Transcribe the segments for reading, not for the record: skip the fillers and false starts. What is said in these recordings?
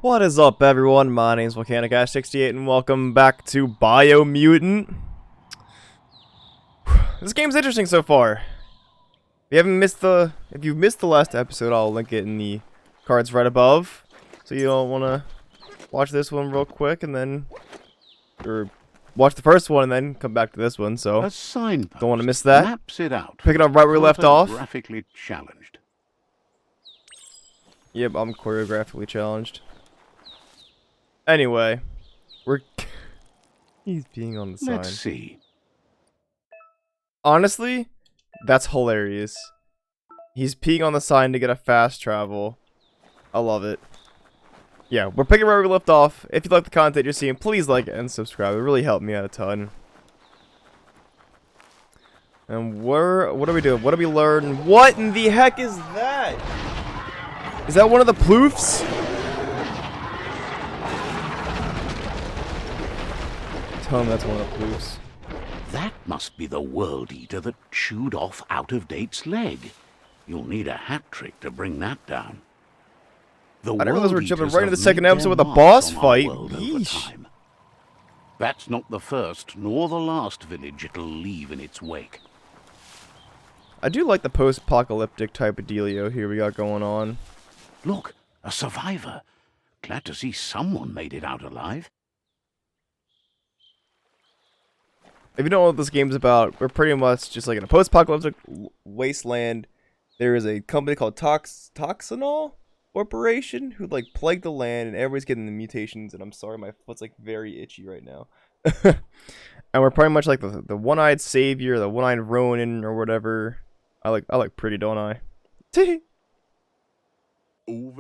What is up, everyone? My name is Volcanic68, and welcome back to Biomutant. This game's interesting so far. If you've missed the last episode, I'll link it in the cards right above. So you don't want to watch this one real quick and then, or watch the first one and then come back to this one. So a signpost don't want to miss that. Maps it out. Pick it up right where we left off. Graphically challenged. Yep, I'm choreographically challenged. Anyway, he's being on the sign. Let's see. Honestly, that's hilarious. He's peeing on the sign to get a fast travel. I love it. Yeah, we're picking where we left off. If you like the content you're seeing, please like and subscribe. It really helped me out a ton. And what are we doing? What do we learn? What in the heck is that? Is that one of the ploofs? Tell him that's one of the ploofs. That must be the world eater that chewed off Out-of-Date's leg. You'll need a hat trick to bring that down. The I didn't realize we were jumping World right into the Eaters second have episode made with a their boss marks on our fight. world over Yeesh. time. That's not the first nor the last village it'll leave in its wake. I do like the post-apocalyptic type of dealio here we got going on. Look, a survivor. Glad to see someone made it out alive. If you don't know what this game's about, we're pretty much just like in a post-apocalyptic wasteland. There is a company called Toxinol Corporation who like plague the land, and everybody's getting the mutations. And I'm sorry, my foot's like very itchy right now. And we're pretty much like the one-eyed savior, the one-eyed Ronin, or whatever. I like pretty, don't I? And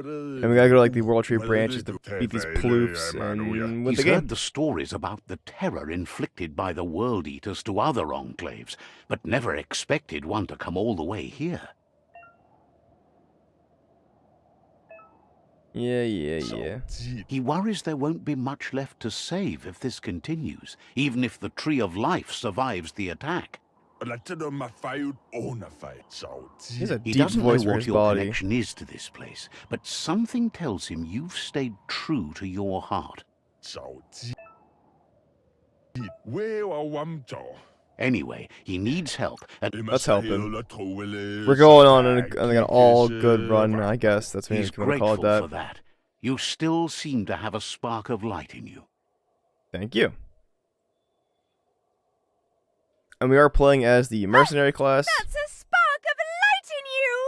we gotta go to like the World Tree branches to beat these ploofs and win He's the game. heard the stories about the terror inflicted by the World Eaters to other enclaves, but never expected one to come all the way here. Yeah. He worries there won't be much left to save if this continues, even if the Tree of Life survives the attack. He has a He deep doesn't know voice for what his your body. connection is to this place, but something tells him you've stayed true to your heart. Anyway, he needs help, and Let's help him. We're going on an all good run, I guess. That's what he's you want to call grateful it for that. that. You still seem to have a spark of light in you. Thank you. And we are playing as the mercenary class. That's a spark of light in you!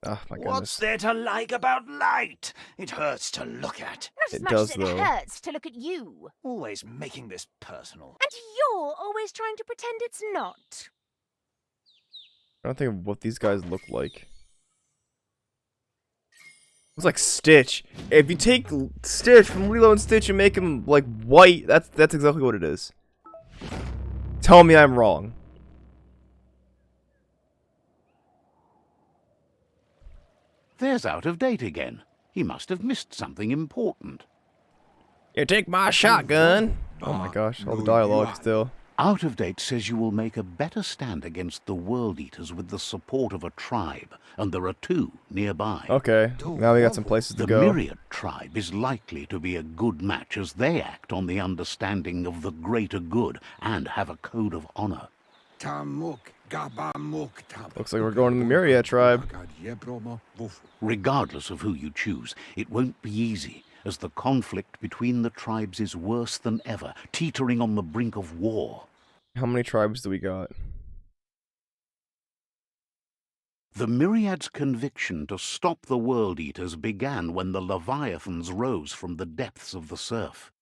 Oh my What's goodness. there to like about light? It hurts to look at. Not as It much does, as though. it hurts to look at you. Always making this personal. And you're always trying to pretend it's not. I don't think of what these guys look like. Looks like Stitch. If you take Stitch from Lilo and Stitch and make him like white, that's exactly what it is. Tell me I'm wrong. There's Out-of-Date again. He must have missed something important. You take my shotgun. Oh my gosh, all the dialogue still. Out-of-Date says you will make a better stand against the World Eaters with the support of a tribe, and there are two nearby. Okay, now we got some places to The go. Myriad tribe is likely to be a good match as they act on the understanding of the greater good and have a code of honor. Looks like we're going to the Myriad tribe. Regardless of who you choose, it won't be easy, as the conflict between the tribes is worse than ever, teetering on the brink of war. How many tribes do we got? The Myriad's conviction to stop the World Eaters began when the Leviathans rose from the depths of the surf.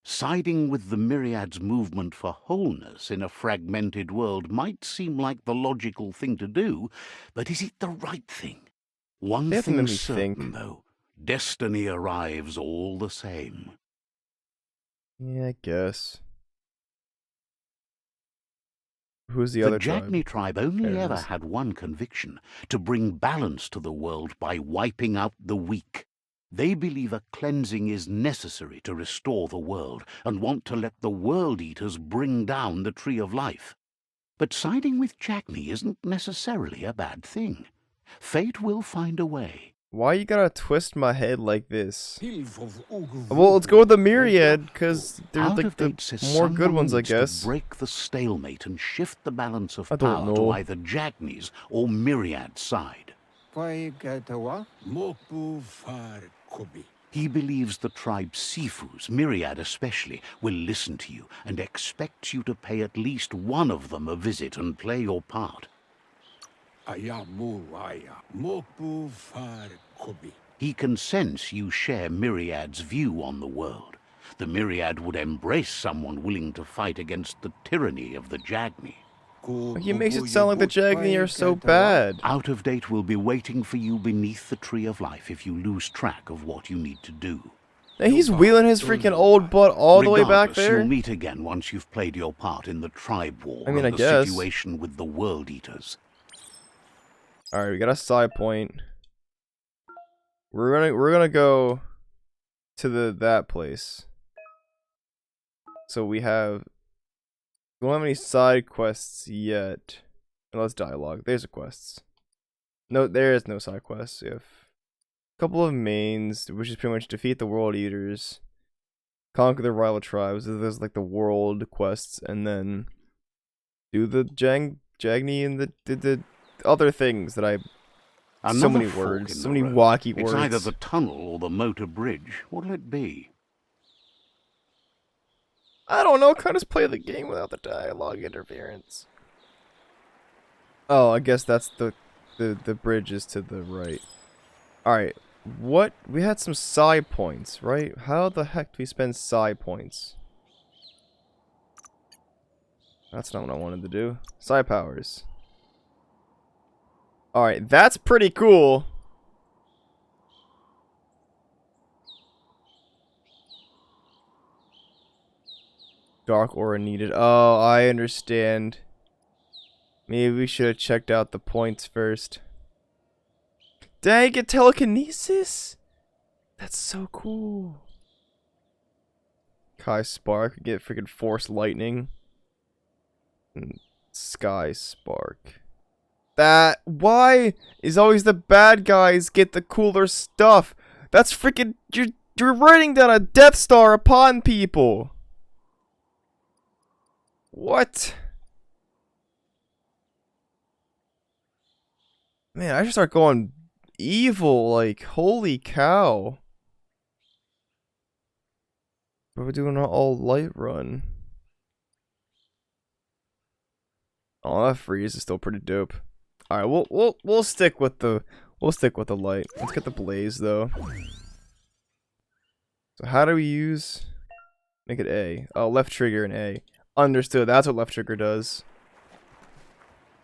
Siding with the Myriad's movement for wholeness in a fragmented world might seem like the logical thing to do, but is it the right thing? One They have to make thing's me certain, think. though. Destiny arrives all the same. Yeah, I guess. Who's the The other tribe? Jagni tribe only There it ever is. had one conviction: to bring balance to the world by wiping out the weak. They believe a cleansing is necessary to restore the world, and want to let the World Eaters bring down the Tree of Life. But siding with Jagni isn't necessarily a bad thing. Fate will find a way. Why you gotta twist my head like this? Well, let's go with the Myriad, because they're like Out-of-date the says more good someone ones, I needs guess. to break the stalemate and shift the balance of I don't power to know. either Jagni's or Myriad's side. He believes the tribe Sifus, Myriad especially, will listen to you and expects you to pay at least one of them a visit and play your part. He can sense you share Myriad's view on the world. The Myriad would embrace someone willing to fight against the tyranny of the Jagni. He makes it sound like the Jagni are so bad. Out-of-Date will be waiting for you beneath the Tree of Life if you lose track of what you need to do. And he's wheeling his freaking old butt all the way back Regardless, there. You'll meet again once you've played your part in the tribe war I mean, and I the guess. situation with the World Eaters. Alright, we got a side point. We're gonna go to that place. So we don't have any side quests yet. Unless dialogue. There's the quests. No, there is no side quests. We have a couple of mains, which is pretty much defeat the World Eaters, conquer the rival tribes. There's like the world quests, and then do the Jagni and the other things that I. So many words, so many wacky words. It's either the tunnel or the motor bridge. What'll it be? I don't know. Kind of just play the game without the dialogue interference. Oh, I guess that's the bridge is to the right. All right. What? We had some side points, right? How the heck do we spend side points? That's not what I wanted to do. Side powers. Alright, that's pretty cool. Dark aura needed. Oh, I understand. Maybe we should have checked out the points first. Dang, get telekinesis? That's so cool. Kai Spark, get freaking Force Lightning. And Sky Spark. Why is always the bad guys get the cooler stuff? That's freaking, you're writing down a Death Star upon people. What? Man, I should start going evil, like, holy cow. But we're doing an all light run. Oh, that freeze is still pretty dope. All right, we'll stick with the light. Let's get the blaze though. So how do we use? Make it A. Oh, left trigger and A. Understood. That's what left trigger does.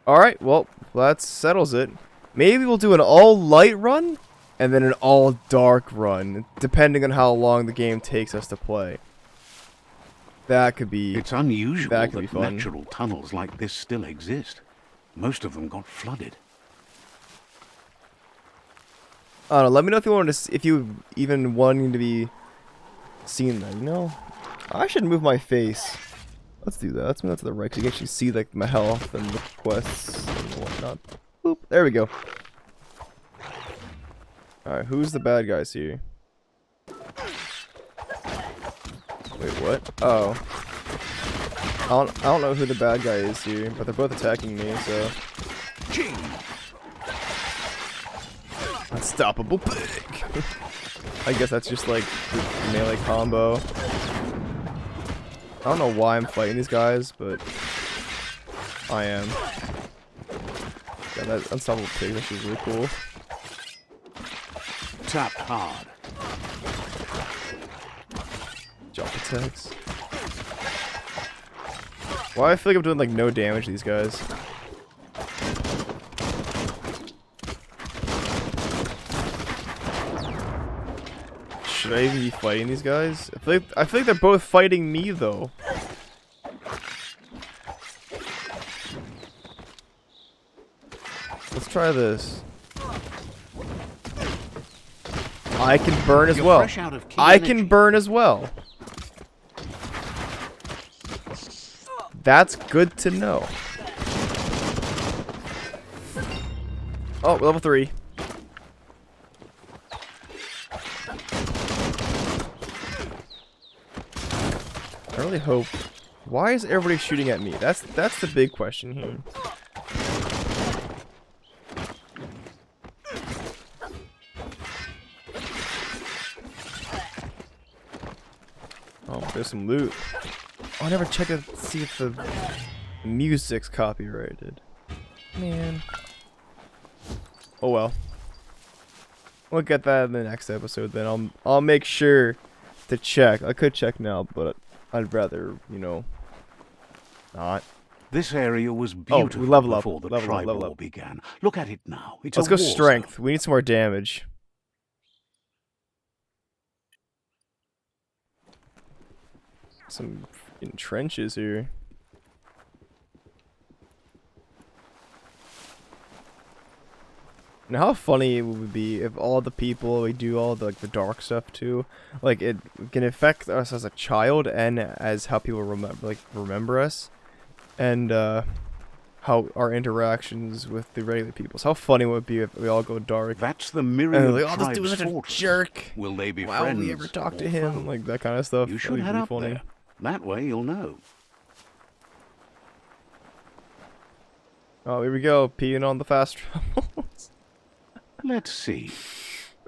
All right. Well, that settles it. Maybe we'll do an all light run and then an all dark run, depending on how long the game takes us to play. That could be. It's unusual that could be that fun. natural tunnels like this still exist. Most of them got flooded. I don't know. Let me know if you wanted to, if you even wanting to be seen that. You know, I should move my face. Let's do that. Let's move that to the right, so you can actually see like my health and the quests and whatnot. Boop. There we go. All right, who's the bad guys here? Wait, what? Oh. I don't know who the bad guy is here, but they're both attacking me, so. Unstoppable pig! I guess that's just like the melee combo. I don't know why I'm fighting these guys, but I am. Yeah, that unstoppable pig, that's just really cool. Tap hard. Jump attacks. Why I feel like I'm doing like no damage to these guys. Should I even be fighting these guys? I feel like they're both fighting me though. Let's try this. I can burn as You're well. fresh out of key I energy. can burn as well. That's good to know. Oh, level 3. I really hope. Why is everybody shooting at me? That's the big question here. Oh, there's some loot. Oh, I never checked to see if the music's copyrighted. Man. Oh well. We'll get that in the next episode then. I'll make sure to check. I could check now, but I'd rather, not. This area was beautiful level up. before the Level up, tribe level war up. began. Look at it now. It's Let's a go war strength. zone. We need some more damage. Some freaking trenches here. Now, how funny it would be if all the people we do all the dark stuff to, like it can affect us as a child and as how people remember us, and how our interactions with the regular peoples. How funny would it be if we all go dark? That's the And myriad like, oh, this tribe's dude was such a fortress. jerk. Will they be Why would friends we ever talk to or him? foes? Like that kind of stuff. You That'd should be head really up funny. there. That way you'll know. Oh, here we go, peeing on the fast travels. Let's see.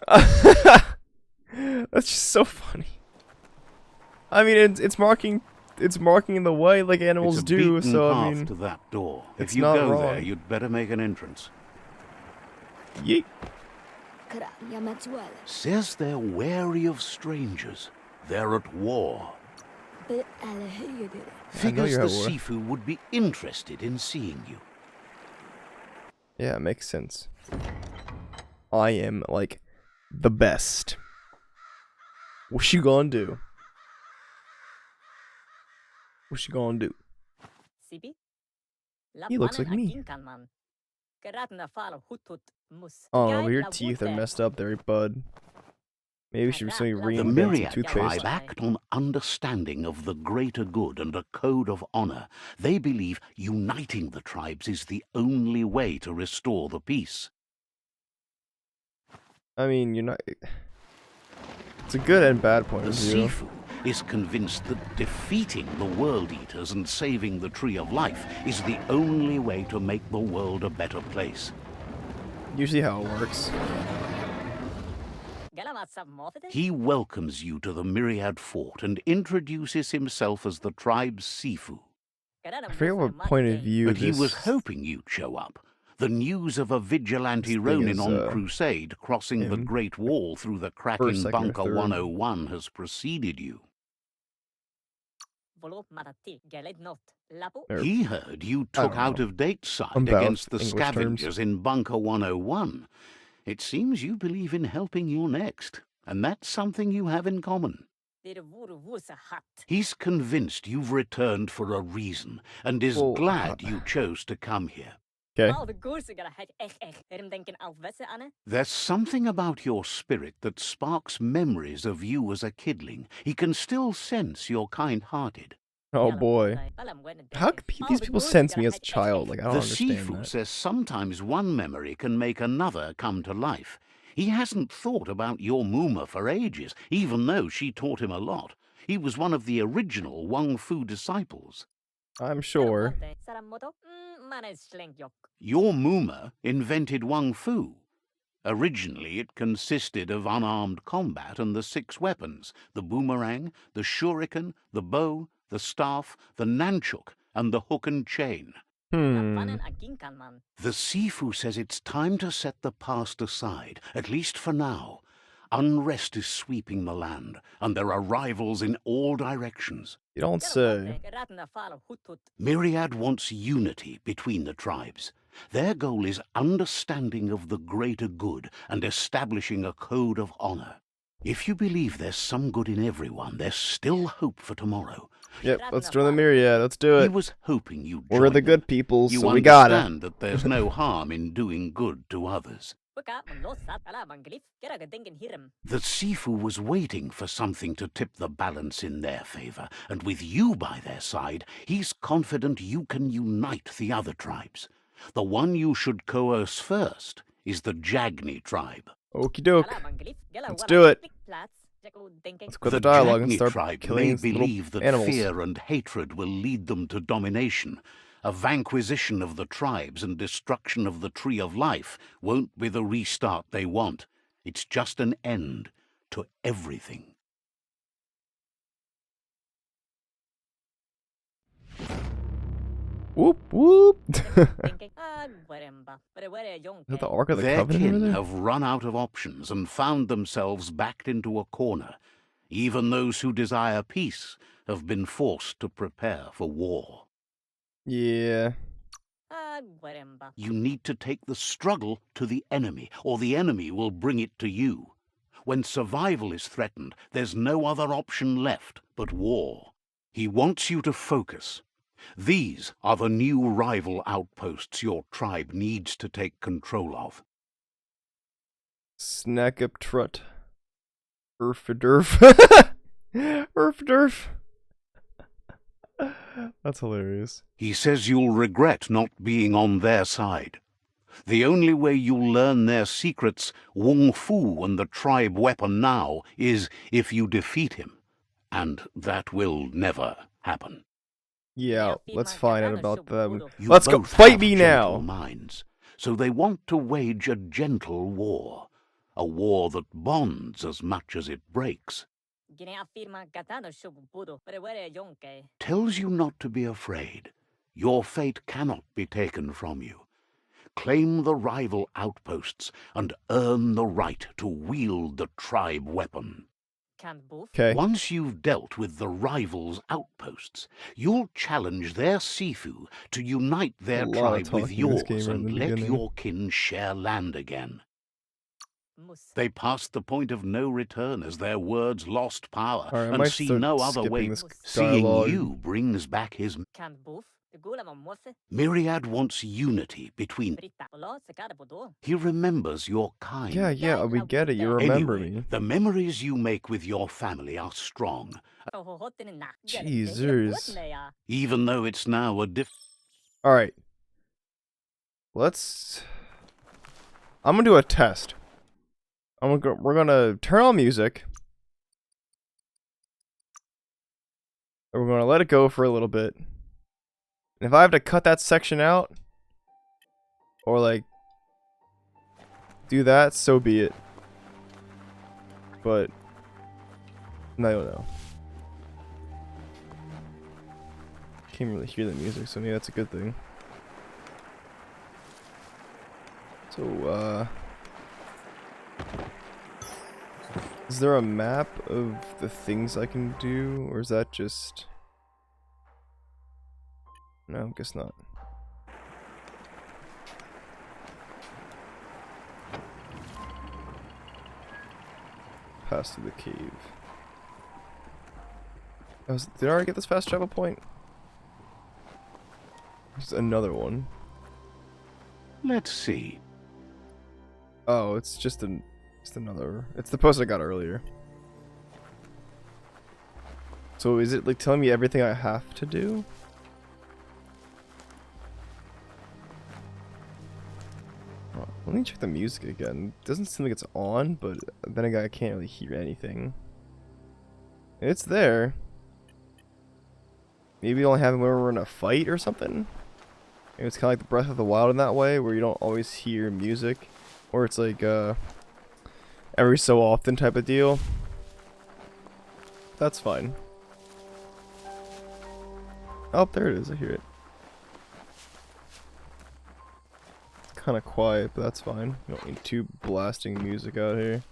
That's just so funny. I mean, it's marking the way like animals It's a do. beaten So I path mean, to that door. it's If you not go wrong. there, you'd better make an entrance. yeet. Says they're wary of strangers. They're at war. Figures you're the at war. Sifu would be interested in seeing you. Yeah, it makes sense. I am like the best. What you gonna do? What you gonna do? He looks like me. Oh, your teeth are messed up there, bud. Maybe we should The reinvent some myriad toothpaste. tribe act on understanding of the greater good and a code of honor. They believe uniting the tribes is the only way to restore the peace. I mean, you're not. It's a good and bad point The of view. Sifu is convinced that defeating the World Eaters and saving the Tree of Life is the only way to make the world a better place. Usually how it works. He welcomes you to the Myriad Fort and introduces himself as the tribe's Sifu. I forget what point of view But he this. was hoping you'd show up. The news of a vigilante This thing Ronin is, on crusade crossing the him. Great Wall through the cracking First, second, or Bunker third. 101 has preceded you. Or He heard you took don't know. out-of-date side I'm bad against the with English terms. scavengers in Bunker 101. It seems you believe in helping your next, and that's something you have in common. He's convinced you've returned for a reason, and is Well, glad you chose to come here. Okay. There's something about your spirit that sparks memories of you as a kidling. He can still sense you're kind-hearted. Oh boy. How can these people sense me as a child? Like I don't The understand Sifu that. says sometimes one memory can make another come to life. He hasn't thought about your Muma for ages, even though she taught him a lot. He was one of the original Wang Fu disciples. I'm sure. Your Muma invented Wang Fu. Originally, it consisted of unarmed combat and the 6 weapons: the boomerang, the shuriken, the bow, the staff, the nunchuk, and the hook and chain. Hmm. The Sifu says it's time to set the past aside, at least for now. Unrest is sweeping the land, and there are rivals in all directions. You don't say. Myriad wants unity between the tribes. Their goal is understanding of the greater good and establishing a code of honor. If you believe there's some good in everyone, there's still hope for tomorrow. Yep, let's join the Myriad. Let's do He it. was hoping you'd We're join the them. good people, You so we gotta. understand that there's no harm in doing good to others. The Sifu was waiting for something to tip the balance in their favor, and with you by their side, he's confident you can unite the other tribes. The one you should coerce first is the Jagni tribe. Okie doke. Let's do it. Let's quit The the dialogue and Jagni start tribe killing may these little believe that animals. fear and hatred will lead them to domination. A vanquisition of the tribes and destruction of the Tree of Life won't be the restart they want. It's just an end to everything. Whoop whoop. Is that the Ark of the Their Covenant over kin there? have run out of options and found themselves backed into a corner. Even those who desire peace have been forced to prepare for war. Yeah. You need to take the struggle to the enemy, or the enemy will bring it to you. When survival is threatened, there's no other option left but war. He wants you to focus. These are the new rival outposts your tribe needs to take control of. Snack up trut. Urf-a-durf. Urf-a-durf. That's hilarious. He says you'll regret not being on their side. The only way you'll learn their secrets, Wung Fu and the tribe weapon now, is if you defeat him. And that will never happen. Yeah, let's find out about them. You Let's go. both Fight have me gentle now. minds, so they want to wage a gentle war. A war that bonds as much as it breaks. Tells you not to be afraid. Your fate cannot be taken from you. Claim the rival outposts and earn the right to wield the tribe weapon. Okay. Once you've dealt with the rivals' outposts, you'll challenge their Sifu to unite their A lot of tribe with talking in this game yours right in and the let beginning. your kin share land again. They passed the point of no return as their words lost power Alright, I and might see start no other skipping way. this Seeing dialogue. you brings back his... Myriad wants unity between... He remembers your kind. Yeah, we get it. You remember Anyway, me. the memories you make with your family are strong, Jesus. even though it's now a Alright. I'm gonna do a test. We're gonna turn on music. And we're gonna let it go for a little bit. And if I have to cut that section out, or like do that, so be it. But I don't know. Can't really hear the music, so maybe that's a good thing. So, is there a map of the things I can do, or is that just... No, I guess not. Pass through the cave. Did I already get this fast travel point? There's another one. Let's see. Oh, it's just another. It's the post I got earlier. So is it like telling me everything I have to do? Oh, let me check the music again. It doesn't seem like it's on, but then again I can't really hear anything. It's there. Maybe only have it when we're in a fight or something? Maybe it's kind of like the Breath of the Wild in that way, where you don't always hear music. Or it's like, every so often type of deal. That's fine. Oh, there it is. I hear it. It's kind of quiet, but that's fine. You don't need too blasting music out here.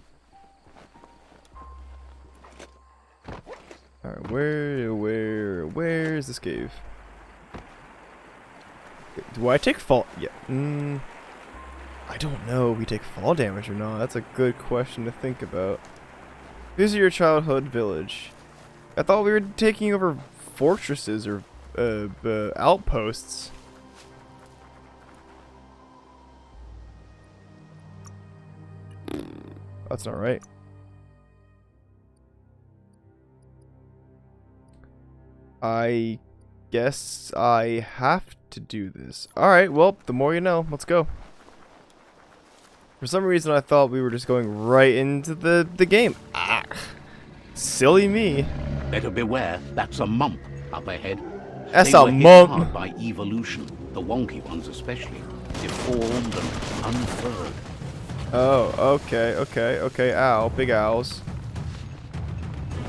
Alright, where is this cave? Do I take fall? Yeah. I don't know if we take fall damage or not. That's a good question to think about. Visit your childhood village. I thought we were taking over fortresses or outposts. That's not right. I guess I have to do this. Alright, well, the more you know. Let's go. For some reason, I thought we were just going right into the game. Ah. Silly me. Better beware, that's a mump up ahead. That's They a were hit mump. hard by evolution, the wonky ones especially, deformed and unfurled. Oh, okay. Ow, big owls.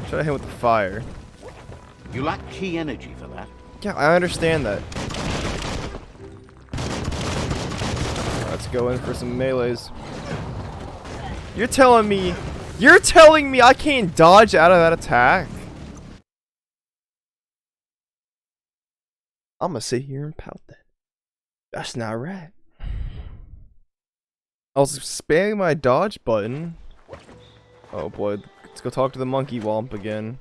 Try to hit with the fire. You lack key energy for that. Yeah, I understand that. Let's go in for some melees. You're telling me I can't dodge out of that attack? I'm gonna sit here and pout that. That's not right. I was spamming my dodge button. Oh boy, let's go talk to the monkey womp again.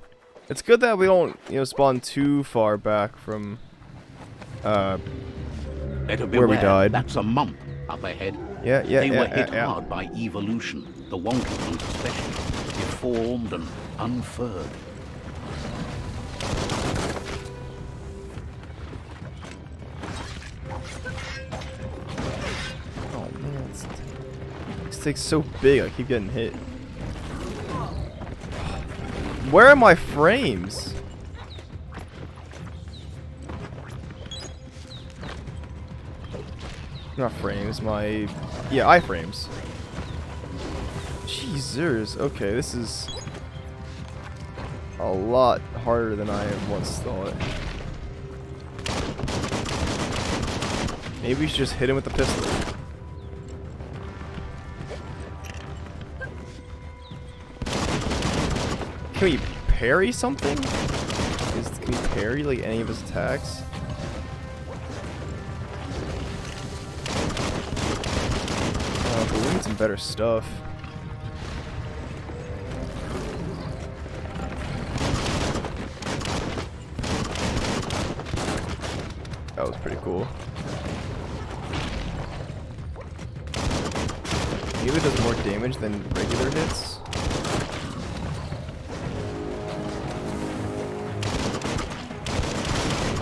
It's good that we don't, spawn too far back from Better where we beware, died. that's a mump up ahead. Yeah. They were hit hard by evolution, the wonky ones especially, deformed and unfurled. Oh man, this thing's so big. I keep getting hit. Where are my frames? Not frames, my iframes. Jesus. Okay, this is a lot harder than I once thought. Maybe we should just hit him with the pistol. Can we parry something? Can we parry like any of his attacks? But we need some better stuff. That was pretty cool. Maybe it does more damage than regular hits.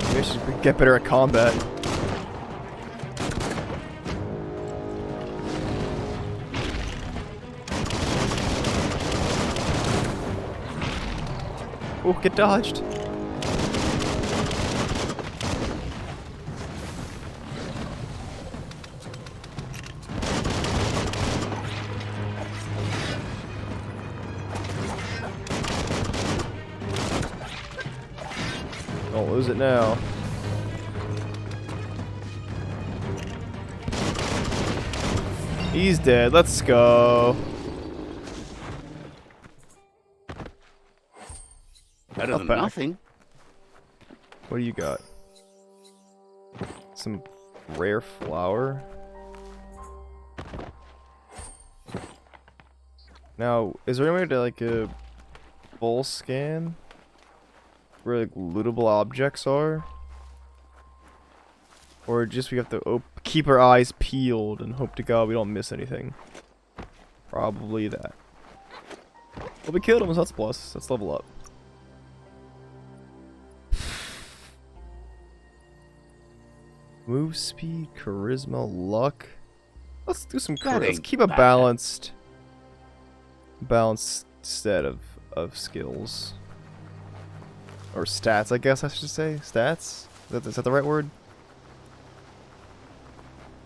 Maybe I should get better at combat. Oh, get dodged. Don't lose it now. He's dead. Let's go. Better than back. nothing. What do you got? Some rare flour. Now, is there any way to like a full scan where like lootable objects are? Or just we have to keep our eyes peeled and hope to God we don't miss anything? Probably that. Well, we killed him, so that's plus. Let's level up. Move speed, charisma, luck. Let's do some charisma. Let's keep a balanced set of skills. Or stats, I guess I should say. Stats? Is that the right word?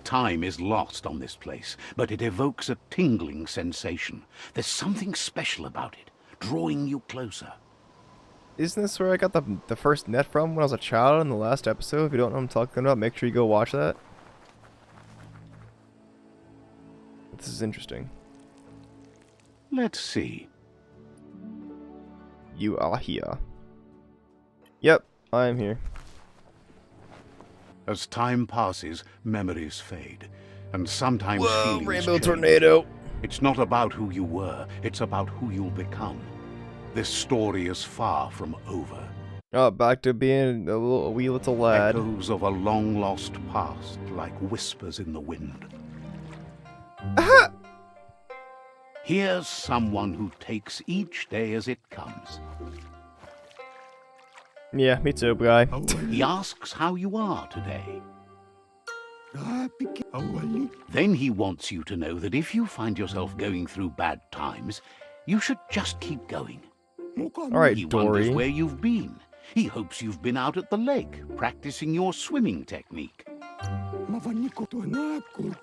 Time is lost on this place, but it evokes a tingling sensation. There's something special about it, drawing you closer. Isn't this where I got the first net from when I was a child in the last episode? If you don't know what I'm talking about, make sure you go watch that. This is interesting. Let's see. You are here. Yep, I am here. As time passes, memories fade, and sometimes Whoa, feelings rainbow change. tornado. It's not about who you were, it's about who you'll become. This story is far from over. Oh, back to being a wee little lad. Echoes of a long-lost past, like whispers in the wind. Here's someone who takes each day as it comes. Yeah, me too, guy. He asks how you are today. Then he wants you to know that if you find yourself going through bad times, you should just keep going. Alright, He wonders Dory. where you've been. He hopes you've been out at the lake, practicing your swimming technique. Learning to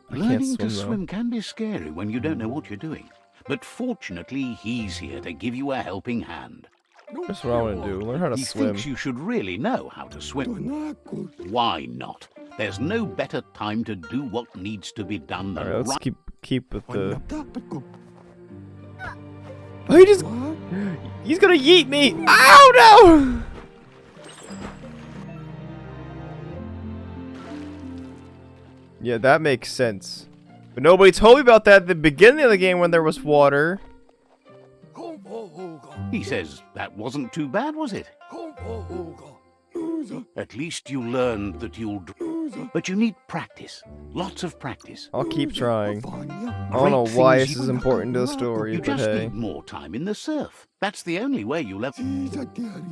swim, though. swim can be scary when you don't know what you're doing. But fortunately, he's here to give you a helping hand. That's what I want to do. Learn how to He swim. thinks you should really know how to swim. Why not? There's no better time to do what needs to be done than Alright, let's right. keep with the. Oh, he's gonna yeet me! Ow no! Yeah, that makes sense. But nobody told me about that at the beginning of the game when there was water. He says that wasn't too bad, was it? At least you learned that you'll do. But you need practice. Lots of practice. I'll keep trying. I don't Great know why things this you- is important to the story, You but just hey. need more time in the surf. That's the only way you'll ever.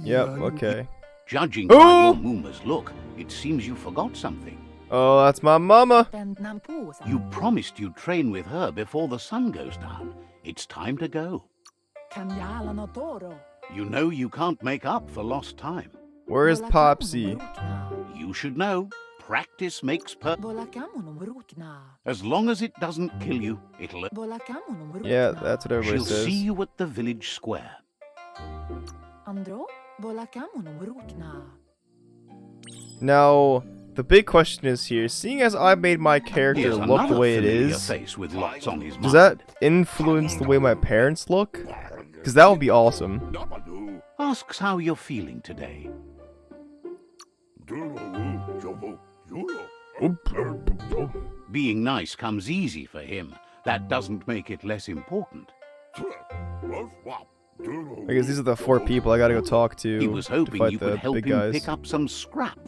Yep, okay. Judging by Oh! your Mooma's look, it seems you forgot something. Oh, that's my mama. You promised you'd train with her before the sun goes down. It's time to go. You know you can't make up for lost time. Where's Popsy? You should know. Practice makes As long as it doesn't kill you, it'll. Yeah, that's what everybody She'll says. see you at the village square. Now, the big question is here, seeing as I made my character Here's look the another way it familiar is, face with lots on his does mind. that influence the way my parents look? Because that would be awesome. Asks how you're feeling today. Being nice comes easy for him. That doesn't make it less important. I guess these are the 4 people I gotta go talk to He was to hoping fight you the could help big him guys. pick up some scrap.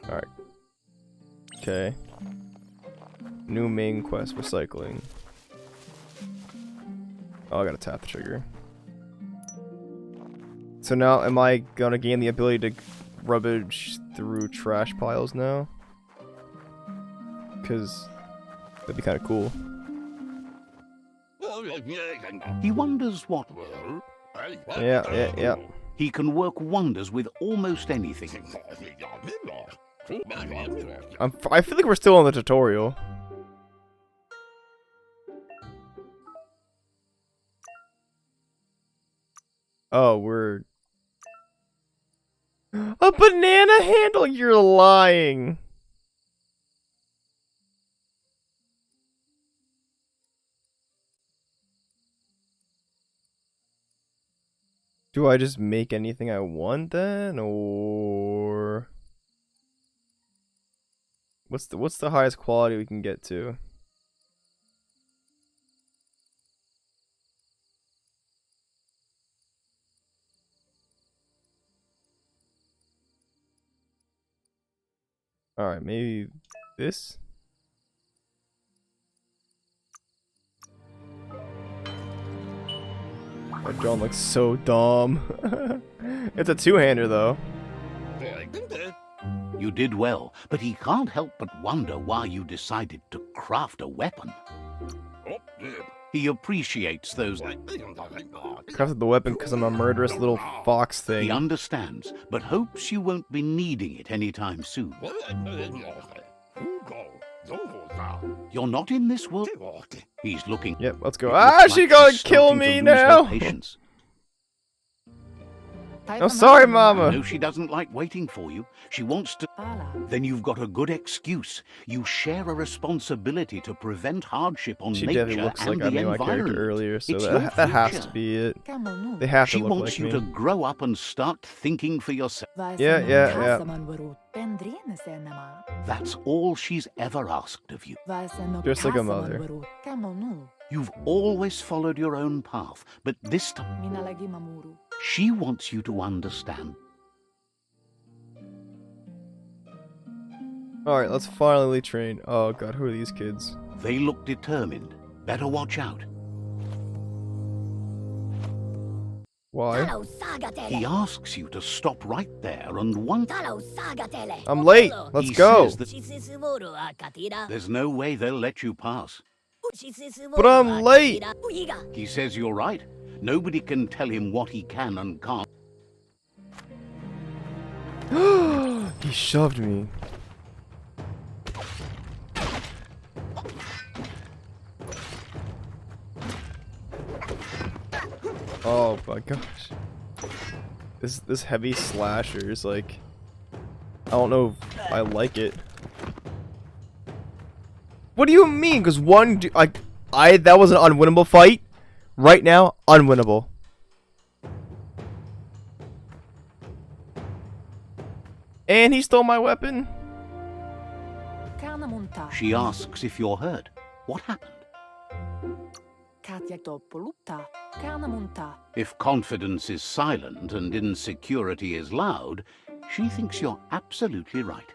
Alright. Okay. New main quest, recycling. Oh, I gotta tap the trigger. So now, am I gonna gain the ability to rummage through trash piles now? Because that'd be kind of cool. He wonders what. Yeah. He can work wonders with almost anything. I feel like we're still on the tutorial. Oh, we're... A banana handle? You're lying. Do I just make anything I want then, or what's the highest quality we can get to? All right, maybe this. That drone looks so dumb. It's a two-hander though. You did well, but he can't help but wonder why you decided to craft a weapon. He appreciates those. Crafted the weapon because I'm a murderous little fox He thing. understands, but hopes you won't be needing it anytime soon. You're not in this world. He's looking. Yep, let's go. It Ah, looks she like gonna she's kill starting to me lose her now. patience. I'm sorry, I Mama. know she doesn't like waiting for you. She wants to. Then you've got a good excuse. You share a responsibility to prevent hardship on She nature definitely looks and like I the made my character environment. earlier, so It's your that has future. to be it. They have to She look wants like you me. to grow up and start thinking for yourself. Yeah. That's all she's ever asked of you. Just like a mother. You've always followed your own path, but this time she wants you to understand. Alright, let's finally train. Oh god, who are these kids? They look determined. Better watch out. Why? He asks you to stop right there and once. I'm late. Let's He go. says that there's no way they'll let you pass. But I'm late. He says you're right. Nobody can tell him what he can and can't. He shoved me. Oh my gosh. This heavy slasher is like, I don't know if I like it. What do you mean? Because that was an unwinnable fight. Right now, unwinnable. And he stole my weapon. She asks if you're hurt. What happened? If confidence is silent and insecurity is loud, she thinks you're absolutely right.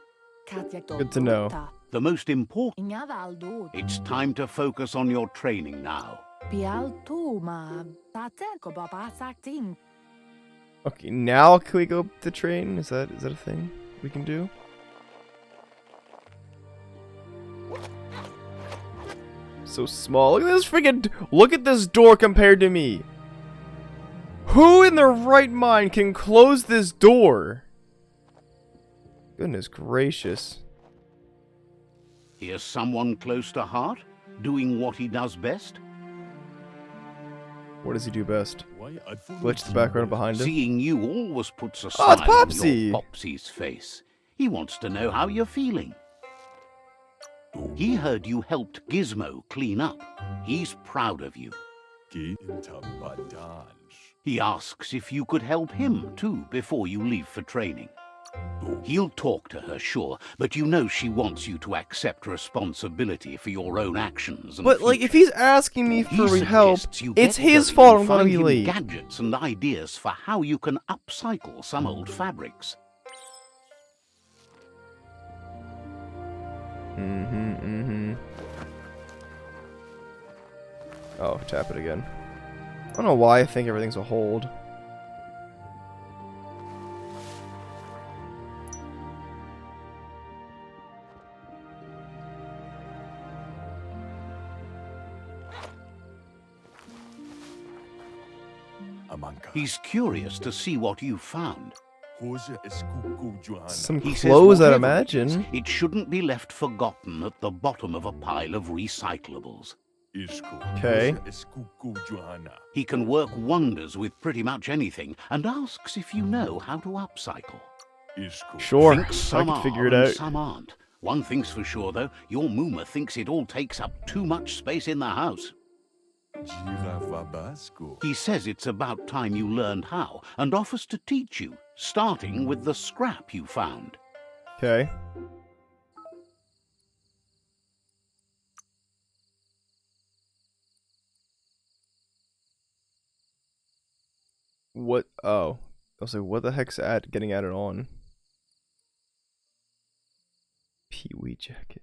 Good to know. The most important... It's time to focus on your training now. Okay, now can we go to train? Is that a thing we can do? So small. Look at this freaking. Look at this door compared to me. Who in their right mind can close this door? Goodness gracious. Here's someone close to heart, doing what he does best. What does he do best? Glitch the background behind him. Seeing you always puts a Oh, smile it's on Popsy! your Popsy's face. He wants to know how you're feeling. He heard you helped Gizmo clean up. He's proud of you. He asks if you could help him too before you leave for training. He'll talk to her, sure, but you know she wants you to accept responsibility for your own actions. And But like, if he's asking me he for help, suggests you it's get his going fault and I'm gonna find be him late. gadgets and ideas for how you can upcycle some old fabrics. Oh, tap it again. I don't know why I think everything's a hold. He's curious to see what you found. Some He says clothes, I'd whatever it is, imagine. it shouldn't be left forgotten at the bottom of a pile of recyclables. Okay. He can work wonders with pretty much anything and asks if you know how to upcycle. Sure, Thinks I some can figure are it and out. some aren't. One thing's for sure, though, your Mooma thinks it all takes up too much space in the house. He says it's about time you learned how and offers to teach you, starting with the scrap you found. Okay. What? Oh. I was like, what the heck's getting added on? Pee-wee jacket.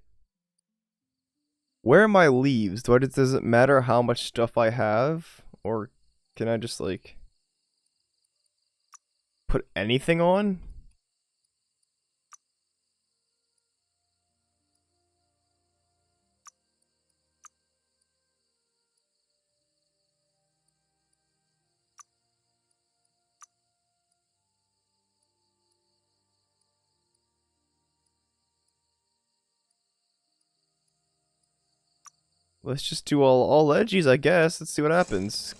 Where are my leaves? Does it matter how much stuff I have? Or can I just, like, put anything on? Let's just do all edgies, I guess. Let's see what happens.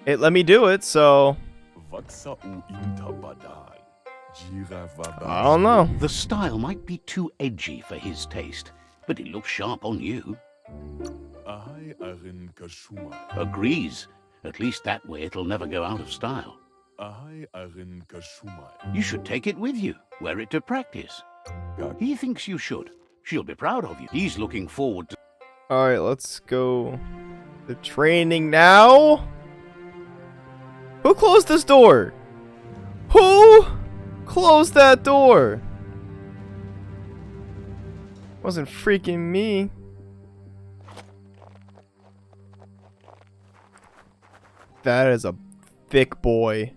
It let me do it, so I don't know. The style might be too edgy for his taste, but it looks sharp on you. Agrees. At least that way it'll never go out of style. You should take it with you, wear it to practice. He thinks you should. She'll be proud of you. He's looking forward to... Alright, let's go to training now. Who closed this door? Who closed that door? Wasn't freaking me. That is a thick boy.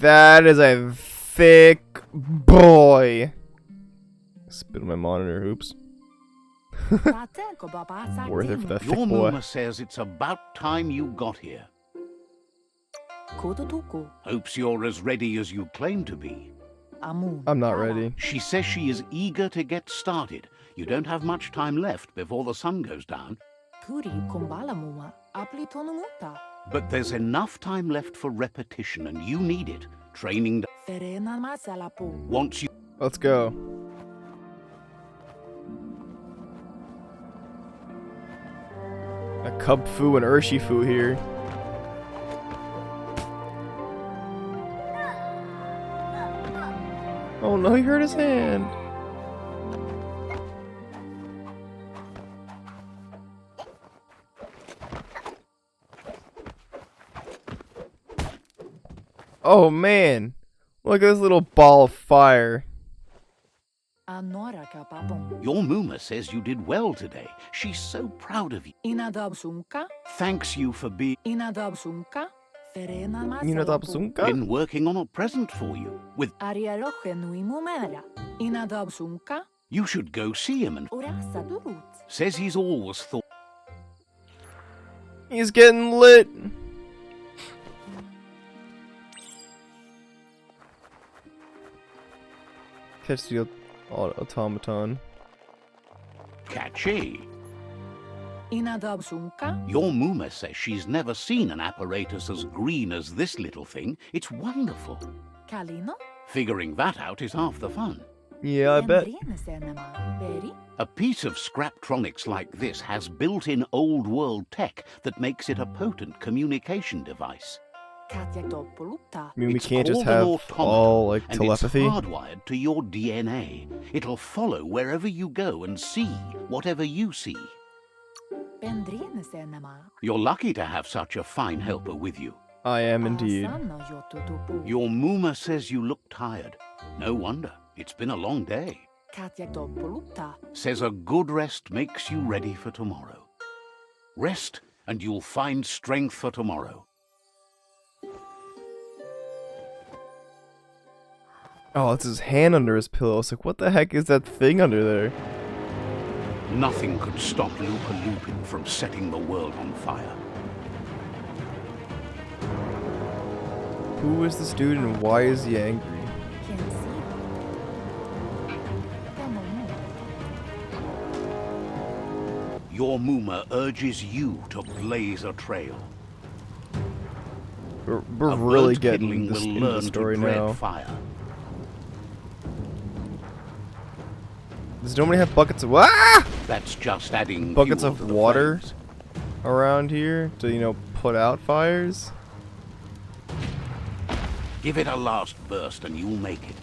That is a thick boy. Spit on my monitor, oops. Worth it for that thick Your boy. Mooma says it's about time you got here. Hopes you're as ready as you claim to be. I'm not ready. She says she is eager to get started. You don't have much time left before the sun goes down. But there's enough time left for repetition, and you need it. Training once you... Let's go. A Cub Fu and Urshi Fu here. Oh no, he hurt his hand. Oh man, look at this little ball of fire. Your Mooma says you did well today. She's so proud of you. Thanks you for being... Been working on a present for you. With... You should go see him and... Says he's always thought... He's getting lit. Catch the automaton. Catchy. Your Mooma says she's never seen an apparatus as green as this little thing. It's wonderful. Figuring that out is half the fun. Yeah, I bet. A piece of Scraptronics like this has built-in old-world tech that makes it a potent communication device. I mean, we It's can't just called an have automaton, all like and telepathy. It's hardwired to your DNA. It'll follow wherever you go and see whatever you see. You're lucky to have such a fine helper with you. I am indeed. Your Mooma says you look tired. No wonder. It's been a long day. Says a good rest makes you ready for tomorrow. Rest and you'll find strength for tomorrow. Oh, it's his hand under his pillow. It's like, what the heck is that thing under there? Nothing could stop Lupa Lupin from setting the world on fire. Who is this dude and why is he angry? Your Mooma urges you to blaze a trail. We're A really bird getting kidling this will into the learn story to dread now. fire. Does nobody have buckets of That's just adding buckets fuel of to the water flames. around here to, you know, put out fires? Give it a last burst and you'll make it.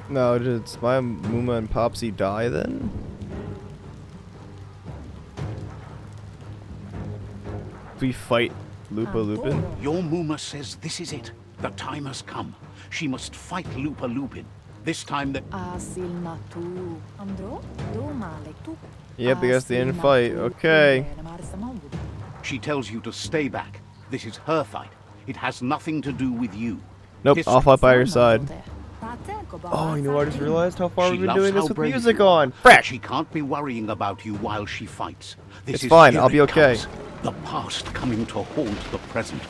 No, did my Mooma and Popsy die then? We fight Lupa Lupin? Your Mooma says this is it. The time has come. She must fight Lupa Lupin. This time that... Yep, I guess they didn't fight. Okay. She tells you to stay back. This is her fight. It has nothing to do with you. Nope, This- I'll fight by her side. Oh, you know what I just realized? How far She we've been loves doing this how with brave music you are, on. but Frack! She can't be worrying about you while she fights. This It's is fine, here I'll be it okay. comes. The past coming to haunt the present.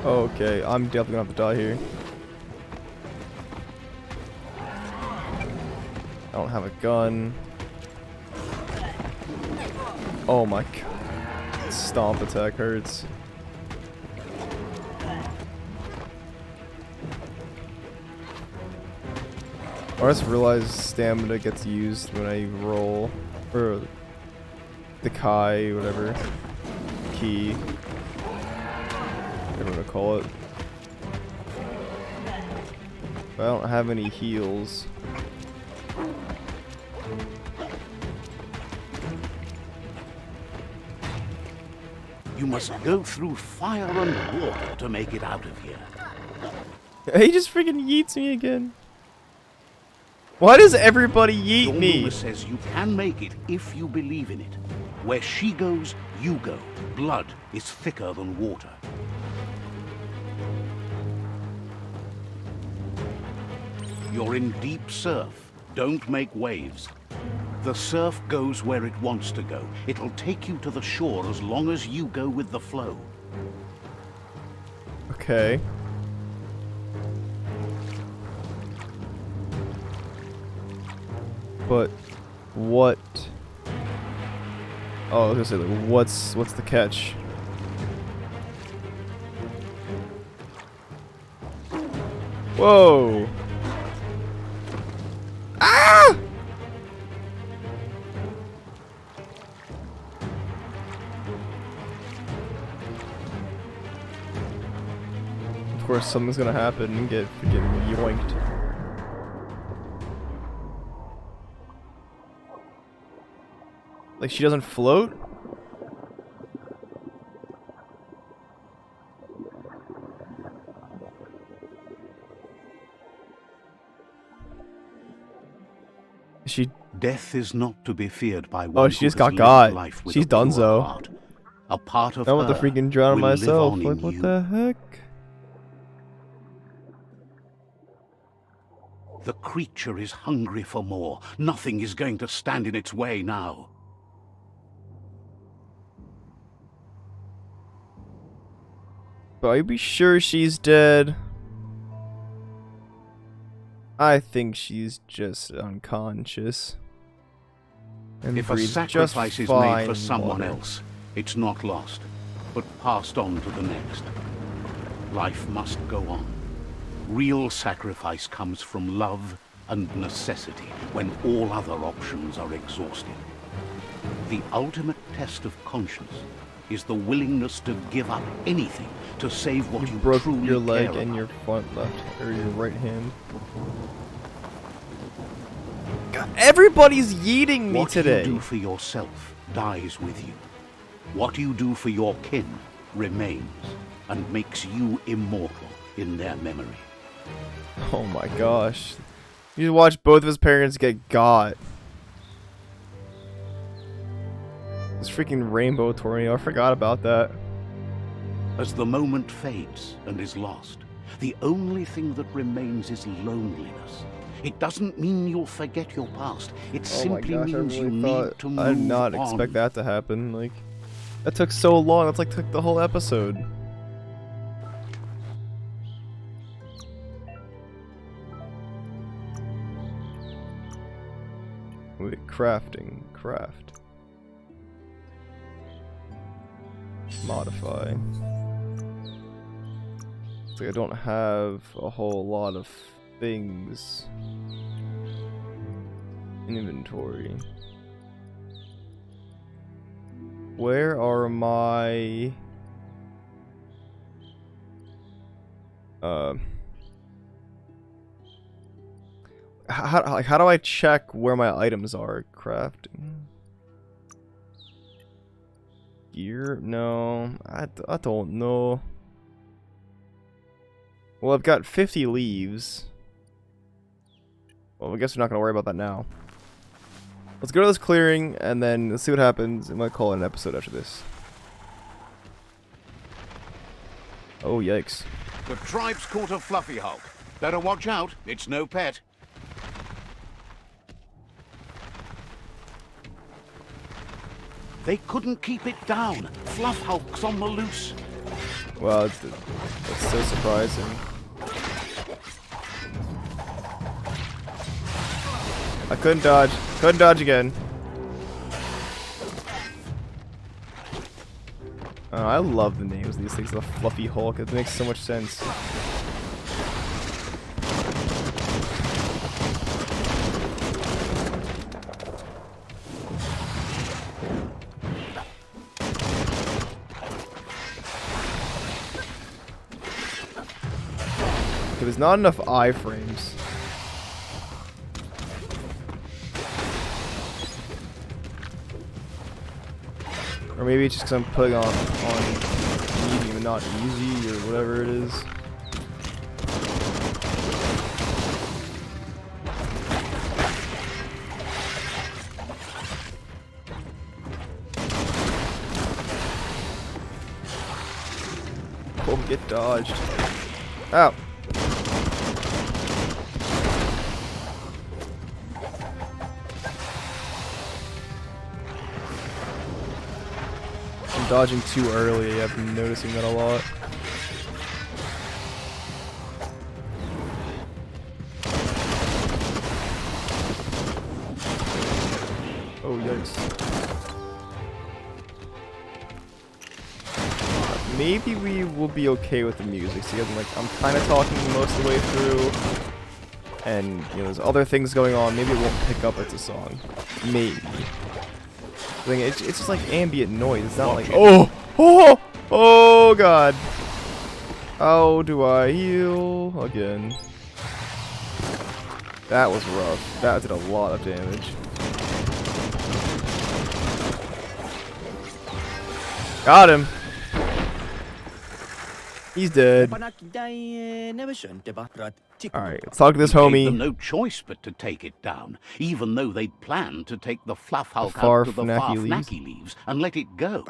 Okay, I'm definitely gonna have to die here. I don't have a gun. Oh my god. Stomp attack hurts. I just realized stamina gets used when I roll. Or the Kai, whatever. Key. Whatever you want to call it. I don't have any heals. You must go through fire and water to make it out of here. He just freaking yeets me again. Why does everybody yeet Your me? Mooma says you can make it if you believe in it. Where she goes, you go. Blood is thicker than water. You're in deep surf. Don't make waves. The surf goes where it wants to go. It'll take you to the shore as long as you go with the flow. Okay. But what? Oh, I was gonna say, like, what's the catch? Whoa! Ah! Of course, something's gonna happen and get yoinked. Like, she doesn't float? She. Death is not to be feared by one Oh, who she just has got lived got. life with She's a pure donezo. heart. A part of I want to her freaking drown will live myself. on Like, in what you. the heck? The creature is hungry for more. Nothing is going to stand in its way now. But are you be sure she's dead? I think she's just unconscious. And If a breathes sacrifice just is fine made for someone water. else, it's not lost, but passed on to the next. Life must go on. Real sacrifice comes from love and necessity, when all other options are exhausted. The ultimate test of conscience is the willingness to give up anything to save what you Broke truly your leg care and about. your front left or your right hand. God, everybody's yeeting me What today. you do for yourself dies with you. What you do for your kin remains and makes you immortal in their memory. Oh my gosh. You just watch both of his parents get got. This freaking rainbow tornado, I forgot about that. As the moment fades and is lost, the only thing that remains is loneliness. It doesn't mean you'll forget your past. It Oh my simply gosh, I means you really need thought to move I did not on. expect that to happen. Like, that took so long. That's like took the whole episode. Wait, crafting, craft. Modify. It's like I don't have a whole lot of things in inventory. Where are my how do I check where my items are? Crafting. Gear? No, I don't know. Well, I've got 50 leaves. Well, I guess we're not gonna worry about that now. Let's go to this clearing and then let's see what happens. I might call it an episode after this. Oh, yikes. The tribe's caught a fluffy hulk. Better watch out, it's no pet. They couldn't keep it down. Fluff hulk's on the loose. Wow, that's so surprising. I couldn't dodge. Couldn't dodge again. I love the names of these things. The Fluffy Hulk. It makes so much sense. There's not enough iframes. Or maybe it's just because I'm putting on medium and not easy or whatever it is. Oh, get dodged. Ow. dodging too early. I've been noticing that a lot. Oh, yikes. Maybe we will be okay with the music. See, I'm kind of talking most of the way through. And, you know, there's other things going on. Maybe it won't pick up as a song. Maybe. It's just like ambient noise. It's not like, oh, God. How do I heal again? That was rough. That did a lot of damage. Got him. He's dead. Alright, let's talk to this Gave homie. them no choice but to take it down, even though they'd planned to take the Fluff Hulk The out to the Farfnacky Farfnacky leaves and let it go.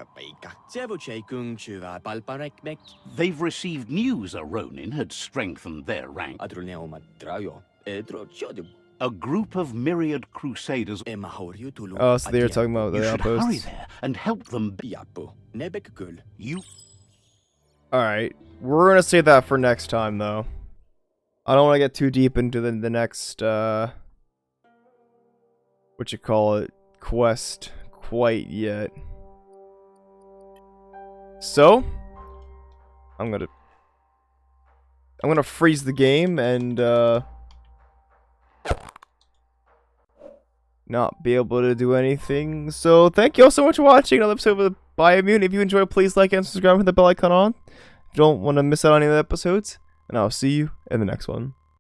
They've received news a Ronin had strengthened their rank. A group of myriad crusaders. Oh, so they were talking about You the should hurry outposts. there and help them. You. Alright, we're gonna save that for next time, though. I don't want to get too deep into the next, what you call it, quest quite yet. So, I'm gonna freeze the game and, not be able to do anything. So, thank you all so much for watching another episode of Biomutant. If you enjoyed, please like and subscribe with the bell icon on. If you don't want to miss out on any of the episodes, and I'll see you in the next one.